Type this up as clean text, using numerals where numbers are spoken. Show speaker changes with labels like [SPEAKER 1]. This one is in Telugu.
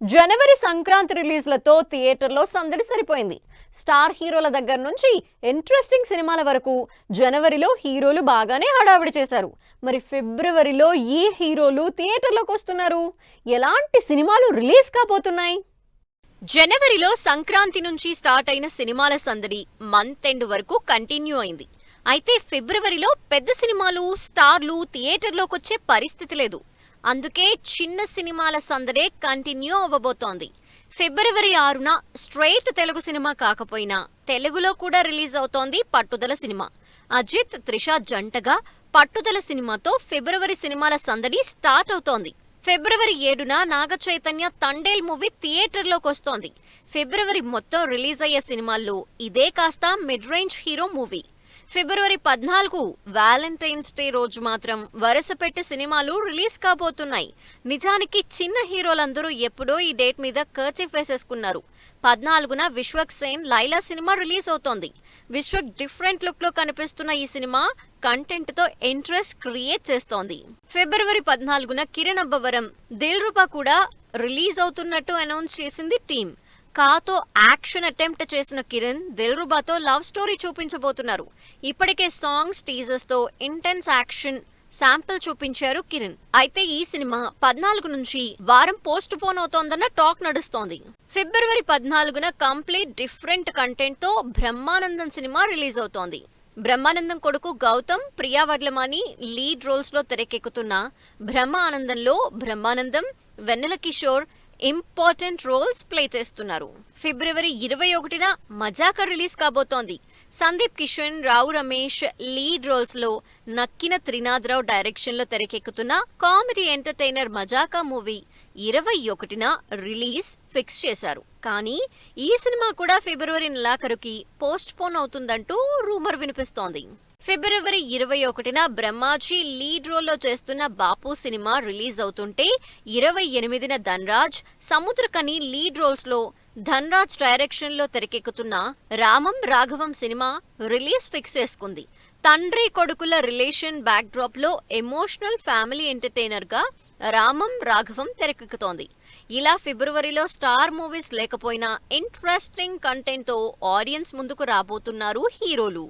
[SPEAKER 1] జనవరి సంక్రాంతి రిలీజ్లతో థియేటర్లో సందడి సరిపోయింది. స్టార్ హీరోల దగ్గర నుంచి ఇంట్రెస్టింగ్ సినిమాల వరకు జనవరిలో హీరోలు బాగానే హడావిడి చేశారు. మరి ఫిబ్రవరిలో ఏ హీరోలు థియేటర్లోకి వస్తున్నారు? ఎలాంటి సినిమాలు రిలీజ్ కాబోతున్నాయి? జనవరిలో సంక్రాంతి నుంచి స్టార్ట్ అయిన సినిమాల సందడి మంత్ ఎండ్ వరకు కంటిన్యూ అయింది. అయితే ఫిబ్రవరిలో పెద్ద సినిమాలు, స్టార్లు థియేటర్లోకి వచ్చే పరిస్థితి లేదు. అందుకే చిన్న సినిమాల సందడే కంటిన్యూ అవ్వబోతోంది. ఫిబ్రవరి 6న స్ట్రైట్ తెలుగు సినిమా కాకపోయినా తెలుగులో కూడా రిలీజ్ అవుతోంది పట్టుదల సినిమా. అజిత్, త్రిష జంటగా పట్టుదల సినిమాతో ఫిబ్రవరి సినిమాల సందడి స్టార్ట్ అవుతోంది. ఫిబ్రవరి 7న నాగ చైతన్య తండేల్ మూవీ థియేటర్లోకి వస్తోంది. ఫిబ్రవరి మొత్తం రిలీజ్ అయ్యే సినిమాల్లో ఇదే కాస్త మిడ్ రేంజ్ హీరో మూవీ. ఫిబ్రవరి 14 వ్యాలంటైన్స్ డే రోజు మాత్రం వరుస పెట్టి సినిమాలు రిలీజ్ కాబోతున్నాయి. నిజానికి చిన్న హీరోలందరూ ఎప్పుడో ఈ డేట్ మీద కర్చీఫ్ వేసేసుకున్నారు. 14న విశ్వక్ సేన్ లైలా సినిమా రిలీజ్ అవుతోంది. విశ్వక్ డిఫరెంట్ లుక్ లో కనిపిస్తున్న ఈ సినిమా కంటెంట్ తో ఇంట్రెస్ట్ క్రియేట్ చేస్తోంది. ఫిబ్రవరి 14న కిరణ్ అబ్బవరం, దిల్ రూపా కూడా రిలీజ్ అవుతున్నట్టు అనౌన్స్ చేసింది టీమ్. కాతో యాక్షన్ అటెంప్ట్ చేసిన కిరణ్ దిల్రుబాతో లవ్ స్టోరీ చూపించబోతున్నారు. ఇప్పటికే సాంగ్స్, టీజర్స్ తో ఇంటెన్స్ యాక్షన్ శాంపిల్ చూపించారు కిరణ్. అయితే ఈ సినిమా 14 నుంచి వారం పోస్ట్ పోన్ అవుతోందన్న టాక్ నడుస్తోంది. ఫిబ్రవరి 14న కంప్లీట్ డిఫరెంట్ కంటెంట్ తో బ్రహ్మానందం సినిమా రిలీజ్ అవుతోంది. బ్రహ్మానందం కొడుకు గౌతమ్, ప్రియా వర్లమాని లీడ్ రోల్స్ లో తెరకెక్కుతున్న బ్రహ్మానందంలో Brahmanandam, Vennela Kishore important roles play చేస్తున్నారు. ఫిబ్రవరి 21న మజాకా రిలీజ్ కాబోతోంది. సందీప్ కిషన్, రావు రమేష్ లీడ్ రోల్స్ లో నక్కిన త్రినాథరావు డైరెక్షన్ లో తెరకెక్కుతున్న కామెడీ ఎంటర్టైనర్ మజాకా మూవీ 21న రిలీజ్ ఫిక్స్ చేశారు. కానీ ఈ సినిమా కూడా ఫిబ్రవరి నెలాఖరుకి పోస్ట్ పోన్ అవుతుందంటూ రూమర్ వినిపిస్తోంది. ఫిబ్రవరి 21న బ్రహ్మాజీ లీడ్ రోల్లో చేస్తున్న బాపు సినిమా రిలీజ్ అవుతుంటే 28న ధన్రాజ్, సముద్రకని లీడ్ రోల్స్ లో ధన్రాజ్ డైరెక్షన్ లో తెరకెక్కుతున్న రామం రాఘవం సినిమా రిలీజ్ ఫిక్స్ చేసుకుంది. తండ్రి కొడుకుల రిలేషన్ బ్యాక్ డ్రాప్ లో ఎమోషనల్ ఫ్యామిలీ ఎంటర్టైనర్ గా రామం రాఘవం తెరకెక్కుతోంది. ఇలా ఫిబ్రవరిలో స్టార్ మూవీస్ లేకపోయినా ఇంట్రెస్టింగ్ కంటెంట్ తో ఆడియన్స్ ముందుకు రాబోతున్నారు హీరోలు.